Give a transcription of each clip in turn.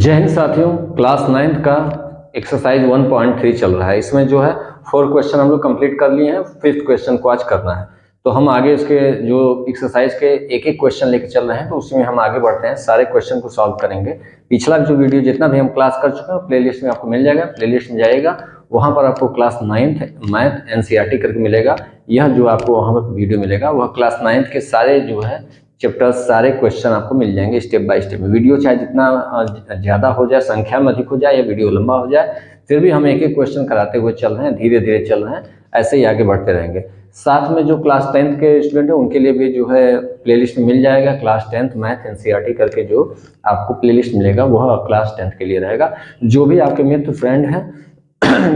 जय हिंद साथियों, class 9th का एक्सरसाइज 1.3 चल रहा है। इसमें जो है 4 क्वेश्चन हम लोग कंप्लीट कर लिए हैं। 5th क्वेश्चन को आज करना है, तो हम आगे इसके जो एक्सरसाइज के एक एक क्वेश्चन लेके चल रहे हैं, तो उसी में हम आगे बढ़ते हैं। सारे क्वेश्चन को सॉल्व करेंगे। पिछला जो वीडियो जितना भी हम क्लास कर चुके हैं प्लेलिस्ट में आपको मिल जाएगा। प्लेलिस्ट में जाइएगा, वहाँ पर आपको क्लास 9th मैथ एनसीईआरटी करके मिलेगा। यह जो आपको वहाँ पर वीडियो मिलेगा वह क्लास 9th के सारे जो है चैप्टर्स, सारे क्वेश्चन आपको मिल जाएंगे स्टेप बाय स्टेप। वीडियो चाहे जितना ज़्यादा हो जाए, संख्या में अधिक हो जाए या वीडियो लंबा हो जाए, फिर भी हम एक एक क्वेश्चन कराते हुए चल रहे हैं, धीरे धीरे चल रहे हैं, ऐसे ही आगे बढ़ते रहेंगे। साथ में जो क्लास 10th के स्टूडेंट हैं उनके लिए भी जो है प्लेलिस्ट में मिल जाएगा। क्लास 10th मैथ एनसीईआरटी करके जो आपको प्लेलिस्ट मिलेगा वह क्लास 10th के लिए रहेगा। जो भी आपके मित्र फ्रेंड हैं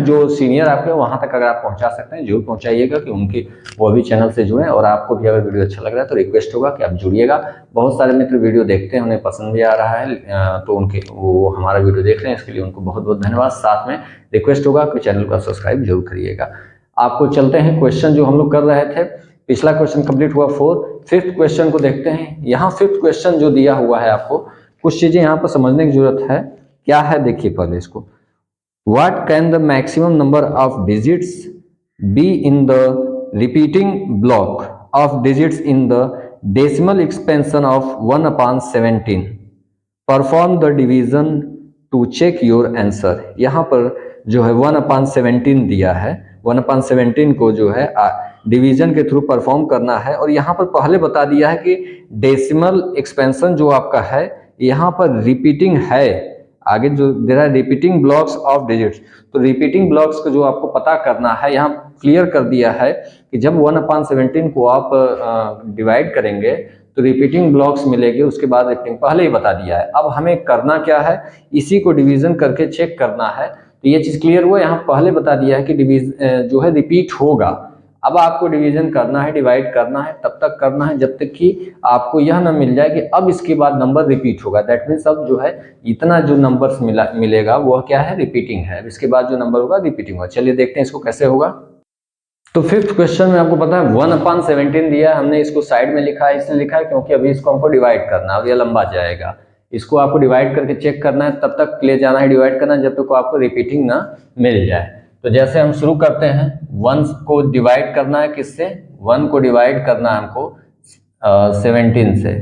जो सीनियर आपके वहां तक अगर आप पहुंचा सकते हैं जरूर पहुंचाइएगा, कि उनकी वो भी चैनल से जुड़ें। और आपको भी अगर वीडियो अच्छा लग रहा है तो रिक्वेस्ट होगा कि आप जुड़िएगा। बहुत सारे मित्र वीडियो देखते हैं, उन्हें पसंद भी आ रहा है, तो उनके वो हमारा वीडियो देख रहे हैं, इसके लिए उनको बहुत बहुत धन्यवाद। साथ में रिक्वेस्ट होगा कि चैनल का सब्सक्राइब जरूर करिएगा। आपको चलते हैं क्वेश्चन जो हम लोग कर रहे थे। पिछला क्वेश्चन कंप्लीट हुआ 4। 5th क्वेश्चन को देखते हैं। यहाँ 5th क्वेश्चन जो दिया हुआ है, आपको कुछ चीजें यहाँ पर समझने की जरूरत है। क्या है देखिए पहले इसको। What can the maximum number of digits be in the repeating block of digits in the decimal expansion of 1/17? Perform the division to check your answer. यहाँ पर जो है 1/17 दिया है। 1/17 को जो है डिवीजन के थ्रू परफॉर्म करना है। और यहाँ पर पहले बता दिया है कि डेसिमल एक्सपेंशन जो आपका है यहाँ पर रिपीटिंग है। आगे जो दे रहा है रिपीटिंग ब्लॉक्स ऑफ डिजिट्स, तो रिपीटिंग ब्लॉक्स को जो आपको पता करना है, यहाँ क्लियर कर दिया है कि जब 1/17 को आप डिवाइड करेंगे तो रिपीटिंग ब्लॉक्स मिलेंगे। उसके बाद रिपीटिंग पहले ही बता दिया है। अब हमें करना क्या है, इसी को डिवीजन करके चेक करना है। तो ये चीज क्लियर हुआ। यहाँ पहले बता दिया है कि डिवीजन जो है रिपीट होगा। अब आपको डिवीजन करना है, डिवाइड करना है, तब तक करना है जब तक कि आपको यह ना मिल जाए कि अब इसके बाद नंबर रिपीट होगा। दैट मीन्स अब जो है इतना जो नंबर्स मिलेगा वह क्या है, रिपीटिंग है। इसके बाद जो नंबर होगा रिपीटिंग होगा। चलिए देखते हैं इसको कैसे होगा। तो 5th क्वेश्चन में आपको पता है 1/17 दिया है। हमने इसको साइड में लिखा है, इसलिए लिखा है क्योंकि अभी इसको हमको डिवाइड करना है और यह लंबा जाएगा। इसको आपको डिवाइड करके चेक करना है, तब तक ले जाना है, डिवाइड करना है जब तक आपको रिपीटिंग ना मिल जाए। तो जैसे हम शुरू करते हैं, 1 को डिवाइड करना है किससे, 1 को डिवाइड करना है हमको 17 से।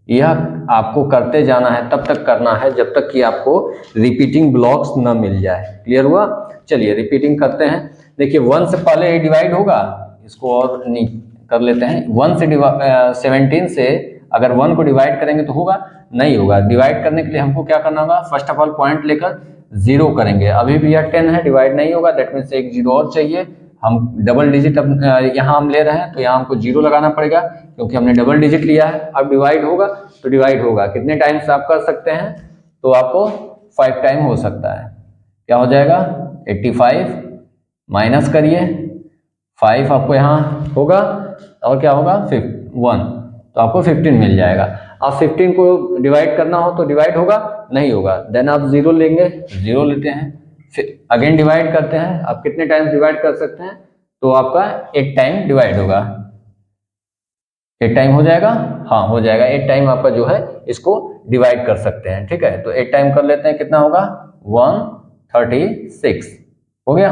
यह आपको करते जाना है, तब तक करना है जब तक कि आपको रिपीटिंग ब्लॉक्स न मिल जाए। क्लियर हुआ। चलिए रिपीटिंग करते हैं। देखिए 1 से पहले डिवाइड होगा, इसको और नहीं कर लेते हैं। 1 से 17 से अगर 1 को डिवाइड करेंगे तो होगा, नहीं होगा। डिवाइड करने के लिए हमको क्या करना होगा, फर्स्ट ऑफ ऑल पॉइंट लेकर 0 करेंगे। अभी भी यह 10 है, डिवाइड नहीं होगा। दैट मीन्स एक 0 और चाहिए। हम डबल डिजिट अब यहाँ हम ले रहे हैं, तो यहाँ हमको 0 लगाना पड़ेगा क्योंकि हमने डबल डिजिट लिया है। अब डिवाइड होगा तो डिवाइड होगा, कितने टाइम्स आप कर सकते हैं, तो आपको 5 टाइम हो सकता है। क्या हो जाएगा, 85 माइनस करिए 5 आपको यहाँ होगा, और क्या होगा 1, तो आपको 15 मिल जाएगा। अब 15 को डिवाइड करना हो तो डिवाइड होगा, नहीं होगा। देन आप 0 लेंगे, 0 लेते हैं, फिर अगेन डिवाइड करते हैं। आप कितने टाइम डिवाइड कर सकते हैं, तो आपका 1 टाइम डिवाइड होगा। 1 टाइम हो जाएगा, हाँ हो जाएगा। 1 टाइम आपका जो है इसको डिवाइड कर सकते हैं। ठीक है, तो 1 टाइम कर लेते हैं, कितना होगा 136 हो गया।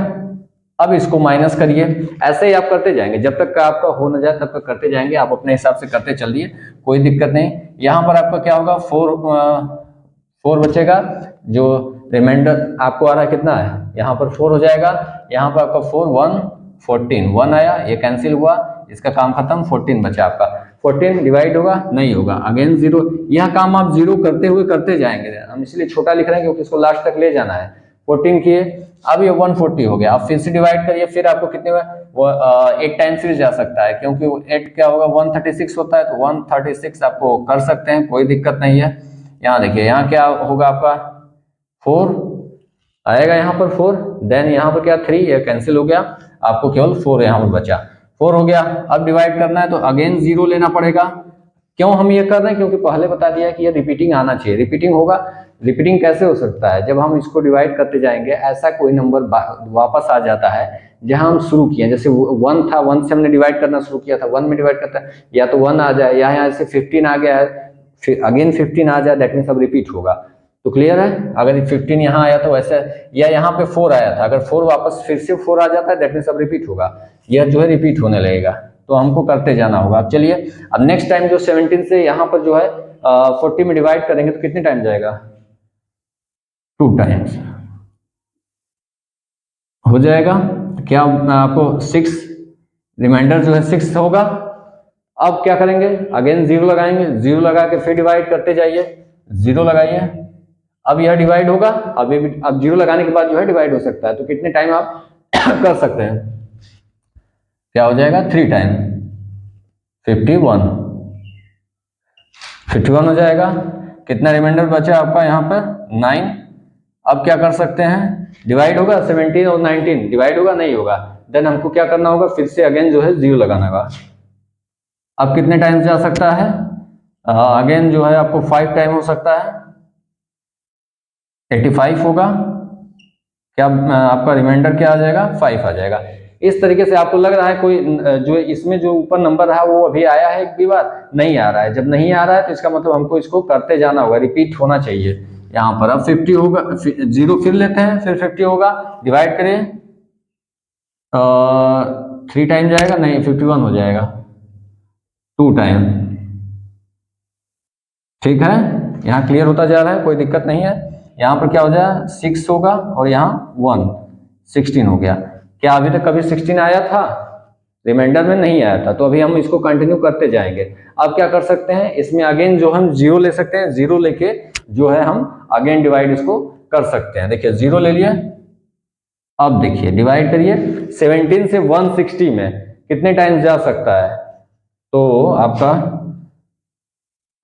अब इसको माइनस करिए। ऐसे ही आप करते जाएंगे जब तक का आपका हो न जाए, तब तक करते जाएंगे। आप अपने हिसाब से करते चलिए, कोई दिक्कत नहीं। यहाँ पर आपका क्या होगा, 4 बचेगा। जो रिमाइंडर आपको आ रहा है कितना है, यहाँ पर 4 हो जाएगा। यहाँ पर आपका 4 1 14 1 आया, ये कैंसिल हुआ, इसका काम खत्म। 14 बचा आपका। 14 डिवाइड होगा, नहीं होगा। अगेन 0। यह काम आप 0 करते हुए करते जाएंगे। हम इसलिए छोटा लिख रहे हैं क्योंकि इसको लास्ट तक ले जाना है। 14 किए, अब ये 140 हो गया। अब फिर से डिवाइड करिए, फिर आपको कितने में वो 8 टाइम फिर जा सकता है, क्योंकि 8 क्या होगा 136 होता है, तो 136 आपको कर सकते हैं, कोई दिक्कत नहीं है। यहाँ देखिए, यहाँ क्या होगा आपका 4 आएगा, यहाँ पर 4। देन यहाँ पर क्या 3, ये कैंसिल हो गया, आपको केवल 4 यहाँ पर बचा। 4 हो गया। अब डिवाइड करना है तो अगेन 0 लेना पड़ेगा। क्यों हम ये कर रहे हैं, क्योंकि पहले बता दिया कि ये रिपीटिंग आना चाहिए। रिपीटिंग होगा, रिपीटिंग कैसे हो सकता है, जब हम इसको डिवाइड करते जाएंगे ऐसा कोई नंबर वापस आ जाता है जहां हम शुरू किए। जैसे 1 था, 1 से हमने डिवाइड करना शुरू किया था, 1 में डिवाइड करता है, या तो 1 आ जाए, या यहाँ से 15 आ गया है, फिर अगेन 15 आ जाए, दैट मीन्स अब रिपीट होगा। तो क्लियर है, अगर 15 यहाँ आया तो वैसे, या यहाँ पे 4 आया था, अगर 4 वापस फिर से 4 आ जाता है दैट मीन्स अब रिपीट होगा, यह जो है रिपीट होने लगेगा, तो हमको करते जाना होगा। अब चलिए, अब नेक्स्ट टाइम जो 17 से यहाँ पर जो है 40 में डिवाइड करेंगे तो कितने टाइम जाएगा, 2 टाइम्स हो जाएगा। क्या आपको 6 रिमाइंडर जो है 6 होगा। अब क्या करेंगे, अगेन 0 लगाएंगे, 0 लगा के फिर डिवाइड करते जाइए, 0 लगाइए, अब यह डिवाइड होगा, अब 0 लगाने के बाद जो है डिवाइड हो सकता है, तो कितने टाइम आप कर सकते हैं, क्या हो जाएगा 3 टाइम, 51 हो जाएगा। कितना रिमाइंडर बचा आपका यहाँ पर 9। अब क्या कर सकते हैं, डिवाइड होगा 17 और 19 डिवाइड होगा, नहीं होगा, देन हमको क्या करना होगा, फिर से अगेन जो है 0 लगाना होगा। अब कितने टाइम जा सकता है, अगेन जो है आपको 5 टाइम हो सकता है, 85 होगा। क्या आपका रिमाइंडर क्या आ जाएगा, 5 आ जाएगा। इस तरीके से आपको लग रहा है कोई जो इसमें जो ऊपर नंबर रहा वो अभी आया है, एक भी बार नहीं आ रहा है, जब नहीं आ रहा है तो इसका मतलब हमको इसको करते जाना होगा, रिपीट होना चाहिए। यहाँ पर अब 50 होगा, 0 फिर लेते हैं, फिर 50 होगा, डिवाइड करिए, 3 टाइम जाएगा, नहीं 51 हो जाएगा, 2 टाइम, ठीक है। यहाँ क्लियर होता जा रहा है, कोई दिक्कत नहीं है। यहाँ पर क्या हो जाएगा 6 होगा और यहाँ 1, 16 हो गया। क्या अभी तक कभी 16 आया था, रिमाइंडर में नहीं आया था, तो अभी हम इसको कंटिन्यू करते जाएंगे। अब क्या कर सकते हैं, इसमें अगेन जो हम 0 ले सकते हैं, 0 लेके जो है हम अगेन डिवाइड इसको कर सकते हैं। देखिए 0 ले लिया, अब देखिए डिवाइड करिए, 17 से 160 में कितने टाइम्स जा सकता है, तो आपका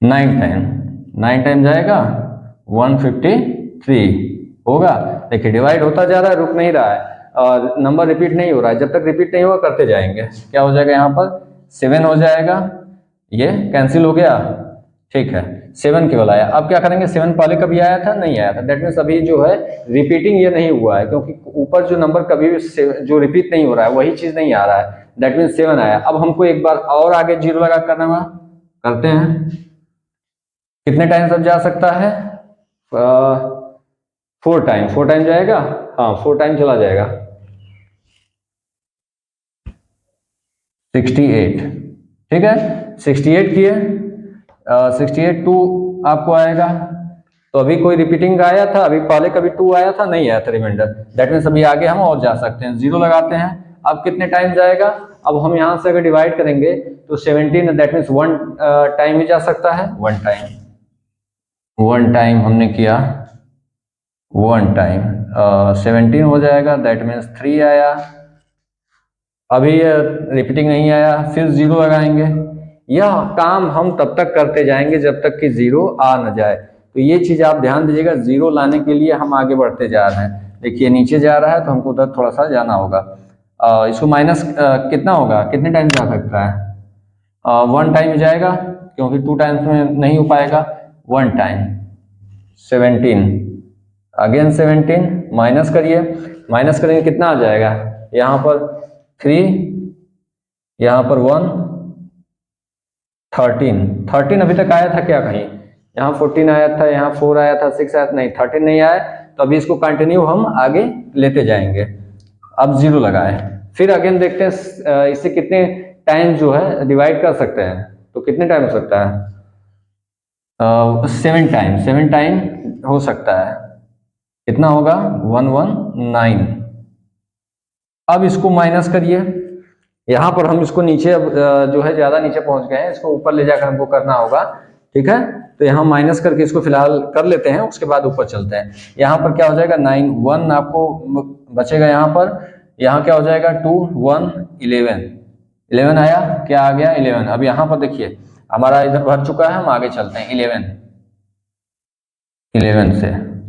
9 टाइम जाएगा, 153 होगा। देखिए डिवाइड होता जा रहा है, रुक नहीं रहा है, और नंबर रिपीट नहीं हो रहा है, जब तक रिपीट नहीं होगा करते जाएंगे। क्या हो जाएगा यहाँ पर 7 हो जाएगा, ये कैंसिल हो गया, ठीक है, 7 केवल आया। अब क्या करेंगे, 7 पहले कभी आया था, नहीं आया था, दैट मीन्स अभी जो है रिपीटिंग ये नहीं हुआ है, क्योंकि ऊपर जो नंबर कभी भी जो रिपीट नहीं हो रहा है वही चीज नहीं आ रहा है, दैट मीन्स 7 आया। अब हमको एक बार और आगे 0 लगा करना होगा, करते हैं। कितने टाइम सब जा सकता है, 4 टाइम, 4 टाइम जाएगा, हाँ 4 टाइम चला जाएगा, 68, ठीक है, 68 किए, 68 2 आपको आएगा। तो अभी कोई रिपीटिंग आया था, अभी पहले कभी 2 आया था, नहीं आया था रिमाइंडर, दैट मीन्स अभी आगे हम और जा सकते हैं, 0 लगाते हैं। अब कितने टाइम जाएगा, अब हम यहाँ से अगर डिवाइड करेंगे तो 17, दैट मीन्स 1 टाइम ही जा सकता है, 1 टाइम हमने किया, 1 टाइम 17 हो जाएगा, दैट मीन्स 3 आया। अभी रिपीटिंग नहीं आया, फिर 0 लगाएंगे। यह काम हम तब तक करते जाएंगे जब तक कि 0 आ न जाए। तो ये चीज आप ध्यान दीजिएगा, 0 लाने के लिए हम आगे बढ़ते जा रहे हैं। देखिए नीचे जा रहा है तो हमको उधर थोड़ा सा जाना होगा। इसको माइनस कितना होगा, कितने टाइम जा सकता है, 1 टाइम जाएगा, क्योंकि 2 टाइम्स में नहीं हो पाएगा, 1 टाइम 17, अगेन 17, माइनस करिए, माइनस करेंगे कितना आ जाएगा, यहाँ पर 3, यहाँ पर 1, 13 अभी तक आया था क्या कहीं, यहाँ 14 आया था, यहाँ 4 आया था, 6 आया था, नहीं 13 नहीं आया, तो अभी इसको कंटिन्यू हम आगे लेते जाएंगे। अब 0 लगाए, फिर अगेन देखते हैं इससे कितने टाइम जो है डिवाइड कर सकते हैं, तो कितने टाइम हो सकता है, 7 टाइम हो सकता है। कितना होगा 119। अब इसको माइनस करिए, यहाँ पर हम इसको नीचे अब जो है ज्यादा नीचे पहुंच गए हैं, इसको ऊपर ले जाकर हमको करना होगा, ठीक है। तो यहाँ माइनस करके इसको फिलहाल कर लेते हैं, उसके बाद ऊपर चलते हैं। यहाँ पर क्या हो जाएगा 9, 1 आपको बचेगा, यहाँ क्या हो जाएगा 2, 1, 11 आया, क्या आ गया 11। अब यहाँ पर देखिए हमारा इधर भर चुका है, हम आगे चलते हैं 11 से,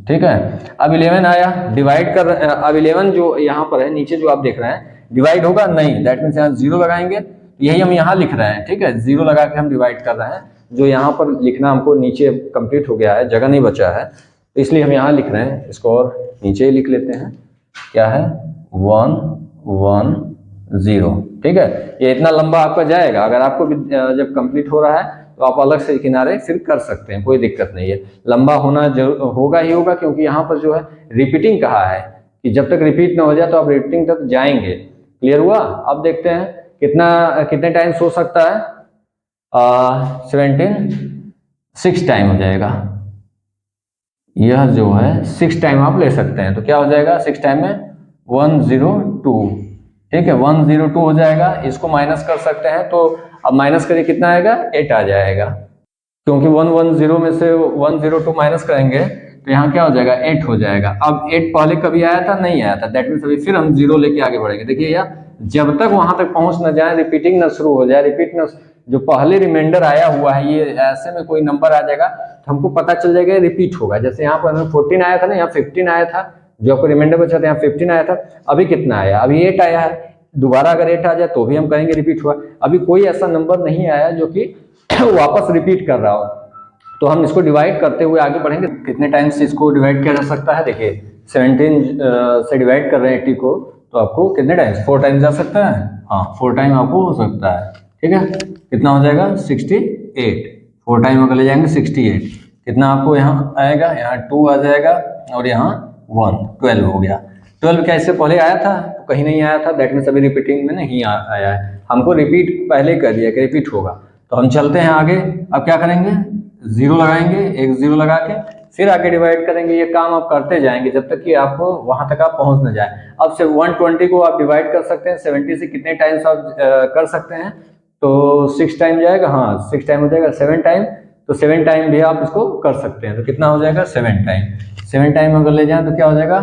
ठीक है। अब 11 आया, डिवाइड कर, अब 11 जो यहाँ पर है नीचे जो आप देख रहे हैं डिवाइड होगा नहीं, दैट मीन्स यहाँ 0 लगाएंगे, यही हम यहाँ लिख रहे हैं, ठीक है, 0 लगा के हम डिवाइड कर रहे हैं, जो यहाँ पर लिखना हमको नीचे कंप्लीट हो गया है, जगह नहीं बचा है, तो इसलिए हम यहाँ लिख रहे हैं, इसको और नीचे ही लिख लेते हैं, क्या है 110, ठीक है। ये इतना लंबा आपका जाएगा, अगर आपको जब कंप्लीट हो रहा है तो आप अलग से किनारे फिर कर सकते हैं, कोई दिक्कत नहीं है। लंबा होना होगा ही होगा, क्योंकि यहाँ पर जो है रिपीटिंग कहा है कि जब तक रिपीट ना हो जाए तो आप रिपीटिंग तक जाएंगे। क्लियर हुआ? अब देखते हैं कितने टाइम्स हो सकता है। 6 टाइम हो जाएगा। यह जो है 6 टाइम आप ले सकते हैं, तो क्या हो जाएगा 6 टाइम में 102। ठीक है, 102 हो जाएगा। इसको माइनस कर सकते हैं, तो अब माइनस करिए कितना आएगा, 8 आ जाएगा, क्योंकि 110 में से 102 माइनस करेंगे तो यहाँ क्या हो जाएगा, 8 हो जाएगा। अब 8 पहले कभी आया था, नहीं आया था, दैट मीन्स अभी फिर हम 0 लेके आगे बढ़ेंगे। देखिए यार, जब तक वहां तक पहुंच न जाए, रिपीटिंग न शुरू हो जाए, रिपीट न जो पहले रिमाइंडर आया हुआ है, ये ऐसे में कोई नंबर आ जाएगा तो हमको पता चल जाएगा रिपीट होगा। जैसे यहाँ पर 14 आया था ना, यहाँ 15 आया था, जो आपको रिमाइंडर बचा था यहाँ 15 आया था, अभी कितना आया, अभी 8 आया है। दोबारा अगर 8 आ जाए तो भी हम कहेंगे रिपीट हुआ। अभी कोई ऐसा नंबर नहीं आया जो कि वापस रिपीट कर रहा हो, तो हम इसको डिवाइड करते हुए आगे बढ़ेंगे। कितने टाइम्स इसको डिवाइड किया जा सकता है, देखिए 17 से डिवाइड कर रहे हैं 80 को, तो आपको कितने टाइम्स, 4 टाइम्स जा सकता है। हाँ, 4 टाइम आपको हो सकता है। ठीक है, कितना हो जाएगा 68। 4 टाइम अगर ले जाएंगे 68, कितना आपको यहाँ आएगा, यहाँ 2 आ जाएगा और यहाँ 1, 12 हो गया। 12 क्या इससे पहले आया था, तो कहीं नहीं आया था, दैट मीन्स अभी रिपीटिंग में नहीं आया है। हमको रिपीट पहले कर दिया कि रिपीट होगा, तो हम चलते हैं आगे। अब क्या करेंगे, 0 लगाएंगे, एक 0 लगा के फिर आगे डिवाइड करेंगे। ये काम आप करते जाएंगे जब तक कि आपको वहां तक आप पहुंच न जाए। अब से 120 को आप डिवाइड कर सकते हैं 70 से, कितने टाइम्स आप कर सकते हैं, तो 6 टाइम जाएगा। हाँ, 6 टाइम हो जाएगा, 7 टाइम, तो 7 टाइम भी आप इसको कर सकते हैं। तो कितना हो जाएगा 7 टाइम। 7 टाइम अगर ले जाए तो क्या हो जाएगा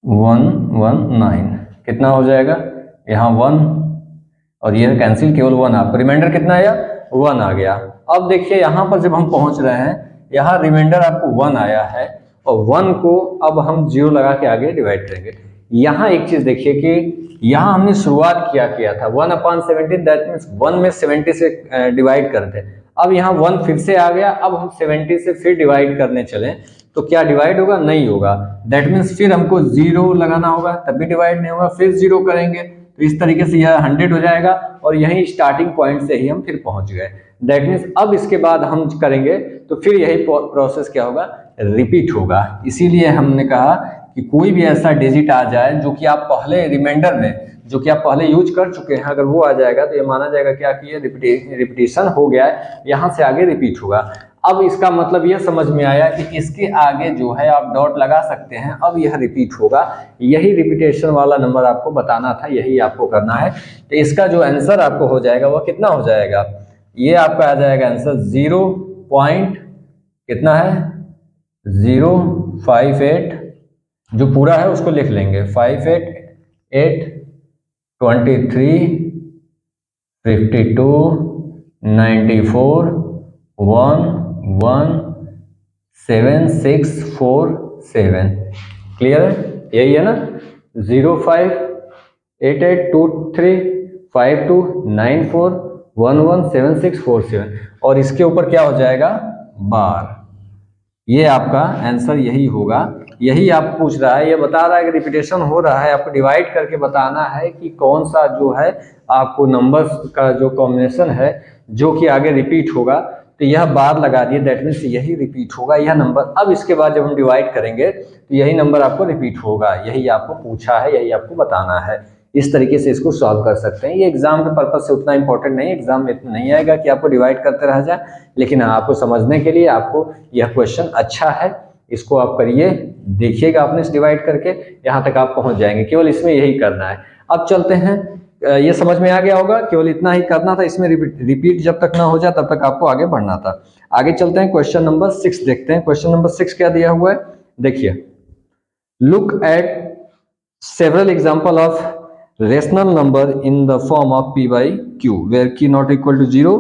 119। कितना हो जाएगा, यहाँ 1 और ये कैंसिल, केवल 1 आपको रिमाइंडर कितना आया, 1 आ गया। अब देखिए यहाँ पर जब हम पहुंच रहे हैं, यहाँ रिमाइंडर आपको 1 आया है और 1 को अब हम 0 लगा के आगे डिवाइड करेंगे। यहाँ एक चीज देखिए कि यहाँ हमने शुरुआत किया था 1/17, दैट मीन्स 1 में 70 से डिवाइड करते। अब यहाँ 1 फिर से आ गया, अब हम 70 से फिर डिवाइड करने चले तो क्या डिवाइड होगा, नहीं होगा। दैट मीन्स फिर हमको 0 लगाना होगा, तब भी डिवाइड नहीं होगा, फिर 0 करेंगे, तो इस तरीके से यह 100 हो जाएगा और यही स्टार्टिंग पॉइंट से ही हम फिर पहुंच गए। दैट मीन्स अब इसके बाद हम करेंगे तो फिर यही प्रोसेस क्या होगा, रिपीट होगा। इसीलिए हमने कहा कि कोई भी ऐसा डिजिट आ जाए जो कि आप पहले रिमाइंडर में, जो कि आप पहले यूज कर चुके हैं, अगर वो आ जाएगा तो ये माना जाएगा क्या कि ये रिपीटिशन हो गया है, यहाँ से आगे रिपीट होगा। अब इसका मतलब यह समझ में आया कि इसके आगे जो है आप डॉट लगा सकते हैं, अब यह रिपीट होगा। यही रिपीटेशन वाला नंबर आपको बताना था, यही आपको करना है। तो इसका जो आंसर आपको हो जाएगा वह कितना हो जाएगा, ये आपका आ जाएगा आंसर 0. कितना है 058, जो पूरा है उसको लिख लेंगे 588 23 52 94 11767। क्लियर है, यही है ना, 0588235294117647। और इसके ऊपर क्या हो जाएगा बार। ये आपका आंसर यही होगा। यही आप पूछ रहा है, ये बता रहा है कि रिपीटेशन हो रहा है, आपको डिवाइड करके बताना है कि कौन सा जो है आपको नंबर्स का जो कॉम्बिनेशन है जो कि आगे रिपीट होगा, तो यह बार लगा दिए, दैट मीन्स यही रिपीट होगा यह नंबर। अब इसके बाद जब हम डिवाइड करेंगे तो यही नंबर आपको रिपीट होगा, यही आपको पूछा है, यही आपको बताना है। इस तरीके से इसको सॉल्व कर सकते हैं। ये एग्जाम के पर्पज से उतना इंपॉर्टेंट नहीं है, एग्जाम में इतना नहीं आएगा कि आपको डिवाइड करते रह जाए, लेकिन आपको समझने के लिए आपको यह क्वेश्चन अच्छा है, इसको आप करिए, देखिएगा आपने इस डिवाइड करके यहाँ तक आप पहुंच जाएंगे। केवल इसमें यही करना है। अब चलते हैं, ये समझ में आ गया होगा, केवल इतना ही करना था, इसमें रिपीट जब तक ना हो जाए तब तक आपको आगे बढ़ना था। आगे चलते हैं, क्वेश्चन नंबर 6 देखते हैं। क्वेश्चन नंबर 6 क्या दिया हुआ है, देखिए, look at several example of rational number in the form of p by q where q not equal to 0,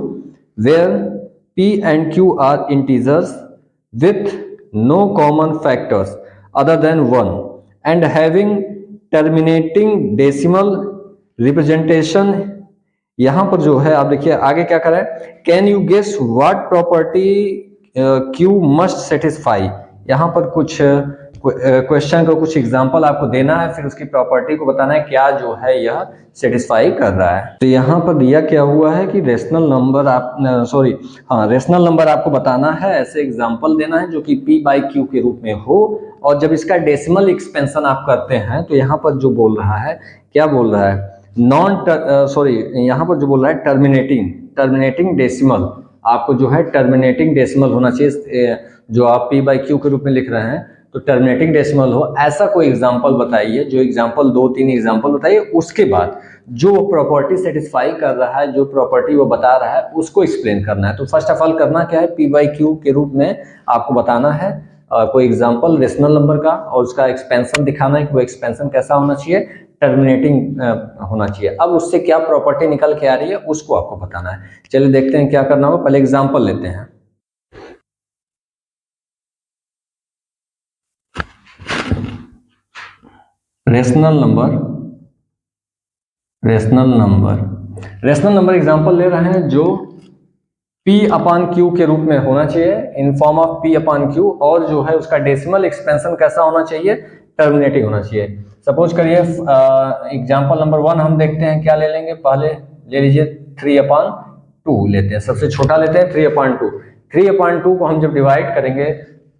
where p and q are integers with no common factors other than 1 and having terminating decimal representation। यहां पर जो है आप देखिए आगे क्या करें, can you guess what property q must satisfy. यहाँ पर कुछ क्वेश्चन का कुछ एग्जांपल आपको देना है, फिर उसकी प्रॉपर्टी को बताना है क्या जो है यह सेटिस्फाई कर रहा है। तो यहाँ पर दिया क्या हुआ है कि रेशनल नंबर रेशनल नंबर आपको बताना है, ऐसे एग्जांपल देना है जो कि p/q के रूप में हो, और जब इसका डेसिमल एक्सपेंशन आप करते हैं तो यहाँ पर जो बोल रहा है, क्या बोल रहा है, यहाँ पर जो बोल रहा है टर्मिनेटिंग डेसिमल, आपको जो है टर्मिनेटिंग डेसिमल होना चाहिए। जो आप p/q के रूप में लिख रहे हैं तो टर्मिनेटिंग डेसिमल हो, ऐसा कोई एग्जांपल बताइए। जो एग्जांपल 2-3 एग्जांपल बताइए, उसके बाद जो प्रॉपर्टी सेटिस्फाई कर रहा है, जो प्रॉपर्टी वो बता रहा है उसको एक्सप्लेन करना है। तो फर्स्ट ऑफ ऑल करना क्या है, p/q के रूप में आपको बताना है कोई एग्जांपल रेशनल नंबर का, और उसका एक्सपेंशन दिखाना है कि वो एक्सपेंशन कैसा होना चाहिए, टर्मिनेटिंग होना चाहिए। अब उससे क्या प्रॉपर्टी निकल के आ रही है उसको आपको बताना है। चलिए देखते हैं क्या करना होगा, पहले एग्जांपल लेते हैं। रेशनल नंबर एग्जांपल ले रहे हैं जो p/q के रूप में होना चाहिए, इन फॉर्म ऑफ p/q, और जो है उसका डेसिमल एक्सपेंशन कैसा होना चाहिए, टर्मिनेटिंग होना चाहिए। सपोज करिए एग्जांपल नंबर 1 हम देखते हैं, क्या ले लेंगे, पहले ले लीजिए 3/2 लेते हैं, सबसे छोटा लेते हैं 3/2। 3/2 को हम जब डिवाइड करेंगे,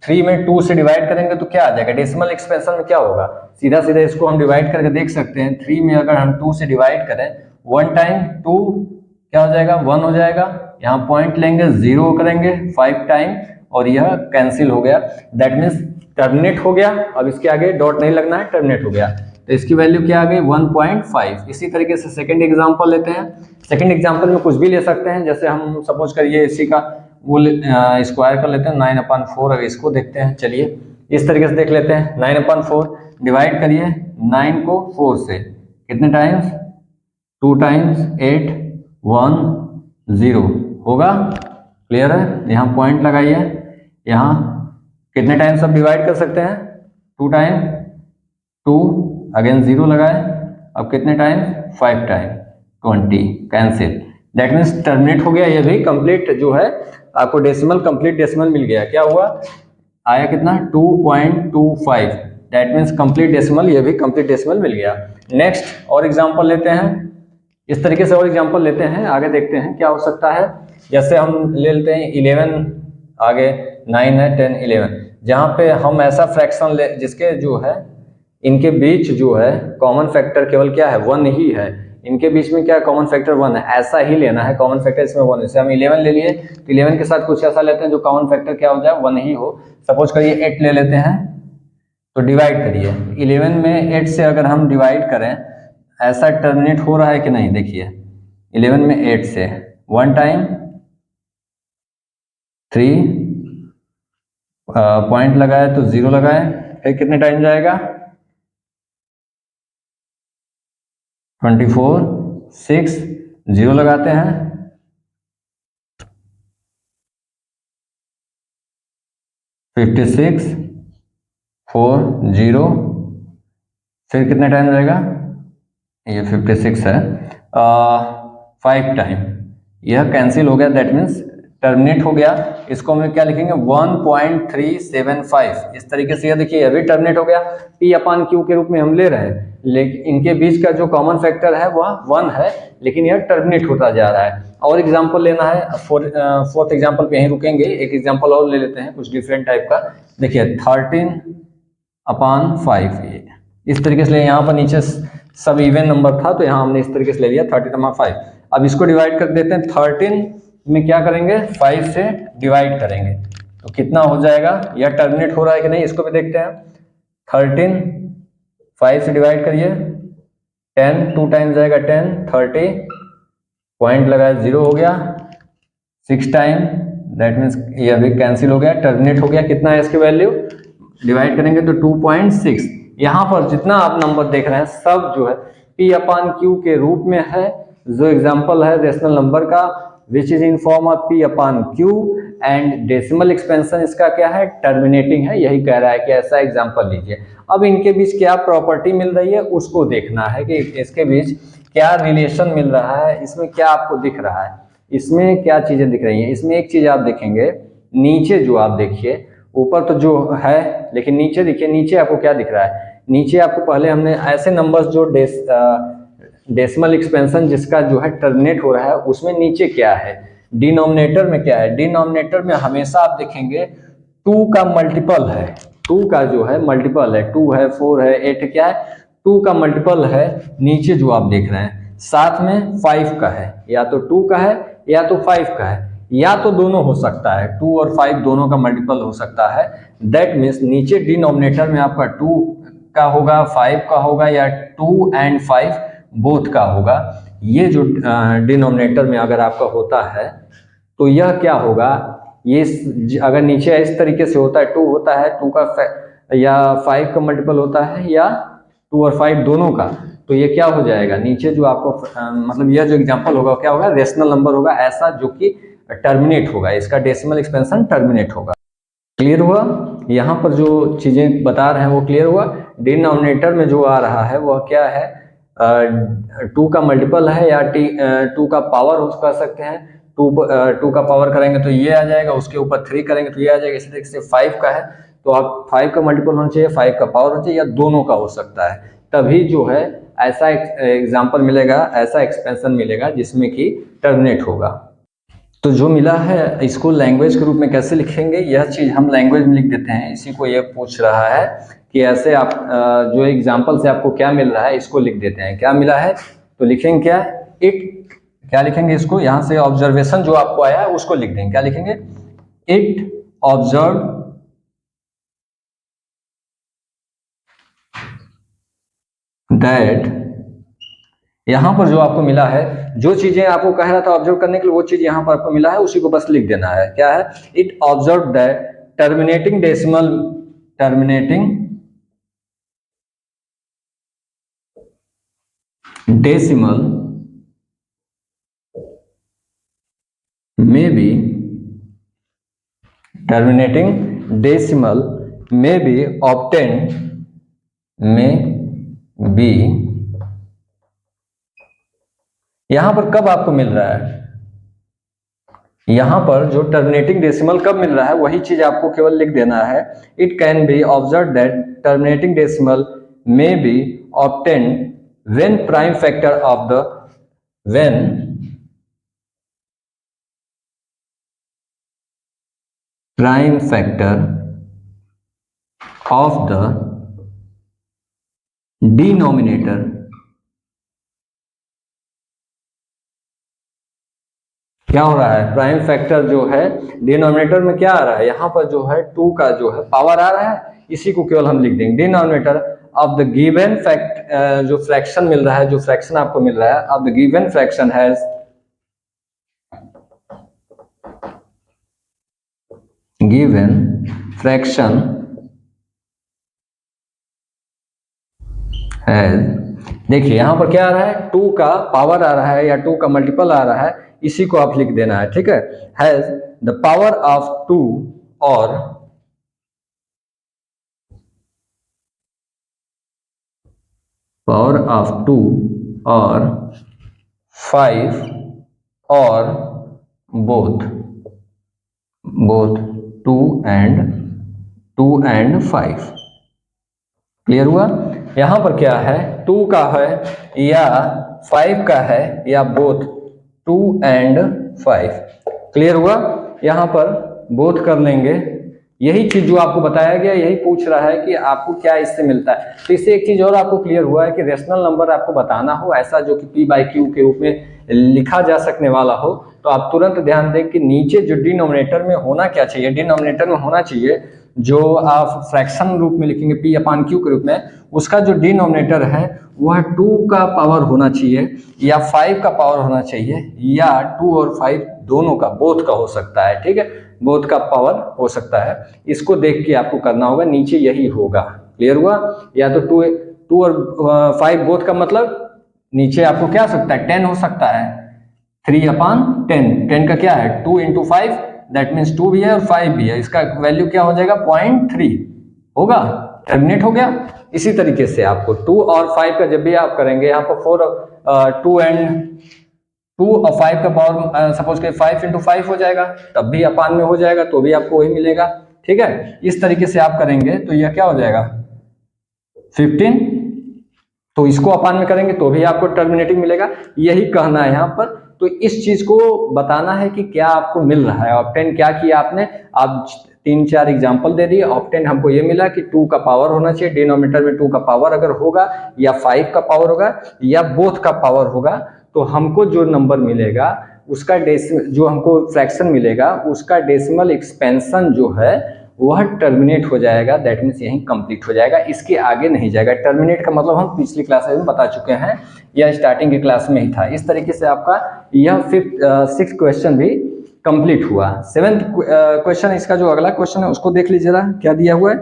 3 में 2 से डिवाइड करेंगे तो क्या आ जाएगा, डेसिमल एक्सपेंशन में क्या होगा, सीधा सीधा इसको हम डिवाइड करके देख सकते हैं। 3 में अगर हम 2 से डिवाइड करें, 1 टाइम 2 क्या हो जाएगा, 1 हो जाएगा, यहाँ पॉइंट लेंगे, 0 करेंगे 5 टाइम, और यह कैंसिल हो गया, दैट मीन्स टर्मिनेट हो गया। अब इसके आगे डॉट नहीं लगना है, टर्मिनेट हो गया, तो इसकी वैल्यू क्या आ गई, 1.5। इसी तरीके से सेकंड एग्जांपल लेते हैं। सेकंड एग्जांपल में कुछ भी ले सकते हैं, जैसे हम सपोज करिए इसी का वो स्क्वायर कर लेते हैं, 9/4। अगर इसको देखते हैं, चलिए इस तरीके से देख लेते हैं, 9/4 डिवाइड करिए 9 को 4 से, कितने टाइम्स, 2 टाइम्स 8 1 0 होगा, क्लियर है। यहाँ पॉइंट लगाइए, यहाँ कितने टाइम्स आप डिवाइड कर सकते हैं, 2 टाइम, 2 अगेन 0 लगाए, अब कितने time, 5 time, 20 cancel, that means terminate हो गया। ये भी कंप्लीट जो है आपको डेसिमल, कंप्लीट डेसिमल मिल गया। क्या हुआ, आया कितना, 2.25, दैट मीन्स कंप्लीट डेसिमल, ये भी कंप्लीट डेसिमल मिल गया। नेक्स्ट और एग्जांपल लेते हैं, इस तरीके से और एग्जांपल लेते हैं, आगे देखते हैं क्या हो सकता है। जैसे हम ले लेते हैं 11, आगे 9 है, 10 11, जहाँ पे हम ऐसा फ्रैक्शन ले जिसके जो है इनके बीच जो है कॉमन फैक्टर केवल क्या है, 1 ही है। इनके बीच में क्या कॉमन फैक्टर 1 है, ऐसा ही लेना है कॉमन फैक्टर इसमें 1। जैसे हम 11 ले लिए तो 11 के साथ कुछ ऐसा लेते हैं जो कॉमन फैक्टर क्या हो जाए, 1 ही हो। सपोज करिए 8 ले लेते हैं, तो डिवाइड करिए 11 में 8 से अगर हम डिवाइड करें, ऐसा टर्मिनेट हो रहा है कि नहीं, देखिए 11 में 8 से 1 टाइम 3 पॉइंट लगाए तो 0 लगाए, फिर कितने टाइम जाएगा, 24 6 0 लगाते हैं, 56 4 0, फिर कितने टाइम जाएगा, ये 56 है, 5 टाइम, यह कैंसिल हो गया, दैट मीन्स टर्मिनेट हो गया। इसको हम क्या लिखेंगे, 1.375। इस तरीके से यह देखिए यह भी टर्मिनेट हो गया, p/q के रूप में हम ले रहे हैं, लेकिन इनके बीच का जो कॉमन फैक्टर है वह 1 है, लेकिन यह टर्मिनेट होता जा रहा है। और एग्जांपल लेना है, फोर्थ एग्जांपल पे यहीं रुकेंगे, एक एग्जांपल और ले लेते हैं कुछ डिफरेंट टाइप का। देखिए 13/5, इस तरीके से यहाँ पर नीचे सब इवन नंबर था तो यहाँ हमने इस तरीके से ले लिया 13/5। अब इसको डिवाइड कर देते हैं, 13 में क्या करेंगे, 5 से डिवाइड करेंगे तो कितना हो जाएगा, या टर्मिनेट हो रहा है कि नहीं, इसको भी देखते हैं। 13 5 से डिवाइड करिए, 10 2 टाइम जाएगा 10 30, पॉइंट लगाया 0 हो गया, 6 टाइम, दैट मीन्स यह भी कैंसिल हो गया, टर्मिनेट हो गया। कितना है इसकी वैल्यू, डिवाइड करेंगे तो 2.6। यहाँ पर जितना आप नंबर देख रहे हैं सब जो है p/q के रूप में है। जो एग्जांपल है रेशनल नंबर का, which is in form of p/q, and decimal expansion इसका क्या है, टर्मिनेटिंग है, यही कह रहा है कि ऐसा एग्जांपल लीजिए। अब इनके बीच क्या प्रॉपर्टी मिल रही है उसको देखना है कि इसके बीच क्या रिलेशन मिल रहा है, इसमें क्या आपको दिख रहा है, इसमें क्या चीजें दिख रही हैं। इसमें एक चीज आप देखेंगे, नीचे जो आप देखिए ऊपर तो जो है, लेकिन नीचे देखिए, नीचे आपको क्या दिख रहा है, नीचे आपको पहले हमने ऐसे नंबर्स जो डेसिमल एक्सपेंशन जिसका जो है टर्मिनेट हो रहा है, उसमें नीचे क्या है, डिनोमिनेटर में क्या है, डिनोमिनेटर में हमेशा आप देखेंगे 2 का मल्टीपल है, 2 का जो है मल्टीपल है, 2 है, 4 है, 8 है, क्या है, 2 का मल्टीपल है नीचे जो आप देख रहे हैं, साथ में 5 का है, या तो 2 का है या तो 5 का है, या तो दोनों हो सकता है, 2 और 5 दोनों का मल्टीपल हो सकता है। दैट मीन्स नीचे डिनोमिनेटर में आपका 2 का होगा, 5 का होगा, या 2 एंड 5 बोथ का होगा। ये जो डिनोमिनेटर में अगर आपका होता है तो यह क्या होगा, ये अगर नीचे इस तरीके से होता है, 2 होता है, 2 का या 5 का मल्टीपल होता है, या 2 और 5 दोनों का, तो ये क्या हो जाएगा, नीचे जो आपको मतलब यह जो एग्जांपल होगा क्या होगा, रेशनल नंबर होगा ऐसा जो कि टर्मिनेट होगा, इसका डेसिमल एक्सपेंशन टर्मिनेट होगा। क्लियर हुआ? यहाँ पर जो चीजें बता रहे हैं वो क्लियर हुआ। डिनोमिनेटर में जो आ रहा है वह क्या है, 2 का मल्टीपल है, या 2 का पावर कर सकते हैं, 2 का पावर करेंगे तो ये आ जाएगा, उसके ऊपर 3 करेंगे तो ये आ जाएगा, इसी तरीके से 5 का है तो आप 5 का मल्टीपल होना चाहिए, 5 का पावर होना चाहिए, या दोनों का हो सकता है, तभी जो है ऐसा एग्जाम्पल मिलेगा, ऐसा एक्सपेंशन मिलेगा जिसमें कि टर्मिनेट होगा। तो जो मिला है इसको लैंग्वेज के रूप में कैसे लिखेंगे, यह चीज़ हम लैंग्वेज में लिख देते हैं। इसी को यह पूछ रहा है कि ऐसे आप जो एग्जाम्पल से आपको क्या मिल रहा है इसको लिख देते हैं। क्या मिला है तो लिखेंगे क्या, इट, क्या लिखेंगे इसको, यहाँ से ऑब्जर्वेशन जो आपको आया है उसको लिख देंगे। क्या लिखेंगे, इट ऑब्जर्व दैट, यहाँ पर जो आपको मिला है, जो चीजें आपको कह रहा था ऑब्जर्व करने के लिए, वो चीज यहाँ पर आपको मिला है, उसी को बस लिख देना है। क्या है, it observe that terminating decimal may be terminating decimal may be obtained, may be, यहां पर कब आपको मिल रहा है, यहां पर जो टर्मिनेटिंग डेसिमल कब मिल रहा है वही चीज आपको केवल लिख देना है। It can be observe that terminating decimal may be obtained when prime factor of the when prime factor of the denominator क्या हो रहा है, प्राइम फैक्टर जो है डिनोमिनेटर में क्या आ रहा है, यहाँ पर जो है 2 का जो है पावर आ रहा है, इसी को केवल हम लिख देंगे। डिनोमिनेटर ऑफ द गिवन जो फ्रैक्शन मिल रहा है, जो फ्रैक्शन आपको मिल रहा है, of the given fraction has given fraction has, देखिए यहाँ पर क्या आ रहा है, 2 का पावर आ रहा है या 2 का मल्टीपल आ रहा है, इसी को आप लिख देना है। ठीक है, हैज द पावर ऑफ 2 और पावर ऑफ 2 और 5 और बोथ 2 and 5। क्लियर हुआ? यहां पर क्या है, 2 का है या 5 का है, या बोथ 2 and 5। क्लियर हुआ? यहां पर बोथ कर लेंगे, यही चीज जो आपको बताया गया, यही पूछ रहा है कि आपको क्या इससे मिलता है। तो इससे एक चीज और आपको क्लियर हुआ है कि रेशनल नंबर आपको बताना हो ऐसा जो कि P/Q के रूप में लिखा जा सकने वाला हो, तो आप तुरंत ध्यान दें कि नीचे जो डिनोमिनेटर में होना क्या चाहिए, डिनोमिनेटर में होना चाहिए जो आप फ्रैक्शन रूप में लिखेंगे P/Q के रूप में, उसका जो डिनोमिनेटर है वह 2 का पावर होना चाहिए या 5 का पावर होना चाहिए, या 2 और 5 दोनों का, बोथ का हो सकता है। ठीक है, बोथ का पावर हो सकता है, इसको देख के आपको करना होगा, नीचे यही होगा। क्लियर हुआ? या तो 2 और 5 बोथ का मतलब नीचे आपको क्या हो सकता है, 10 हो सकता है, 3/10, 10 का क्या है 2 × 5, दैट मीन्स 2 भी है और 5 भी है, इसका वैल्यू क्या हो जाएगा 0.3 होगा, टर्मिनेट हो गया। इसी तरीके से आपको 2 और 5 का जब भी आप करेंगे, यहाँ पर 2 और 5 का पावर सपोज के 5 × 5 हो जाएगा, तब भी अपान में हो जाएगा, तो भी आपको वही मिलेगा। ठीक है। इस तरीके से आप करेंगे तो यह क्या हो जाएगा 15, तो इसको अपान में करेंगे तो भी आपको टर्मिनेटिंग मिलेगा। यही कहना है यहाँ पर, तो इस चीज को बताना है कि क्या आपको मिल रहा है। ऑप्टेन क्या किया आपने, आप 3-4 एग्जाम्पल दे दिए। ऑप्टेन हमको ये मिला कि 2 का पावर होना चाहिए, डिनोमिनेटर में 2 का पावर अगर होगा या 5 का पावर होगा या बोथ का पावर होगा, तो हमको जो नंबर मिलेगा उसका जो हमको फ्रैक्शन मिलेगा उसका डेसिमल एक्सपेंशन जो है वह टर्मिनेट हो जाएगा। दैट मीन्स यहीं कंप्लीट हो जाएगा, इसके आगे नहीं जाएगा। टर्मिनेट का मतलब हम पिछली क्लास में बता चुके हैं, या स्टार्टिंग की क्लास में ही था। इस तरीके से आपका यह 6th क्वेश्चन भी कंप्लीट हुआ। 7th क्वेश्चन, इसका जो अगला क्वेश्चन है उसको देख लीजिए क्या दिया हुआ है।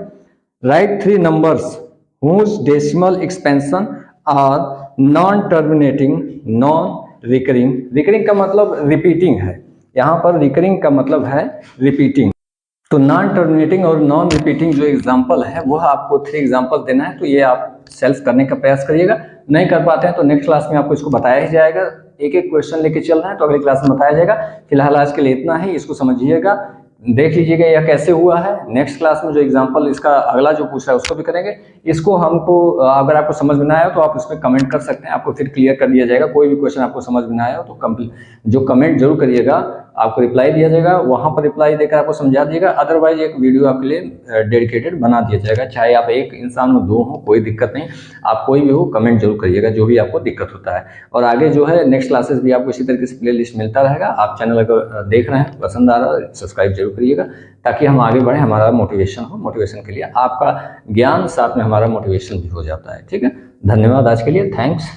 Right 3 numbers whose decimal expansion are non terminating non recurring. Recurring का मतलब रिपीटिंग है, यहाँ पर रिकरिंग का मतलब है रिपीटिंग। तो नॉन टर्मिनेटिंग और नॉन रिपीटिंग जो एग्जांपल है वह आपको 3 एग्जांपल देना है। तो ये आप सेल्फ करने का प्रयास करिएगा। नहीं कर पाते हैं तो नेक्स्ट क्लास में आपको इसको बताया ही जाएगा। एक एक क्वेश्चन लेके चल रहे हैं तो अगली क्लास में बताया जाएगा। फिलहाल आज के लिए इतना ही, इसको समझिएगा, देख लीजिएगा यह कैसे हुआ है। नेक्स्ट क्लास में जो एग्जांपल इसका अगला जो पूछ रहा है उसको भी करेंगे। इसको हमको अगर आपको समझ में ना आया तो आप उसमें कमेंट कर सकते हैं, आपको फिर क्लियर कर दिया जाएगा। कोई भी क्वेश्चन आपको समझ में ना आया तो जो कमेंट जरूर करिएगा, आपको रिप्लाई दिया जाएगा, वहां पर रिप्लाई देकर आपको समझा दिएगा। अदरवाइज एक वीडियो आपके लिए डेडिकेटेड बना दिया जाएगा, चाहे आप एक इंसान हो 2 हो, कोई दिक्कत नहीं। आप कोई भी हो कमेंट जरूर करिएगा जो भी आपको दिक्कत होता है। और आगे जो है नेक्स्ट क्लासेस भी आपको इसी तरीके से प्ले लिस्ट मिलता रहेगा। आप चैनल अगर देख रहे हैं, पसंद आ रहा है, सब्सक्राइब जरूर करिएगा ताकि हम आगे बढ़े, हमारा मोटिवेशन हो। मोटिवेशन के लिए आपका ज्ञान साथ में हमारा मोटिवेशन भी हो जाता है। ठीक है, धन्यवाद आज के लिए, थैंक्स।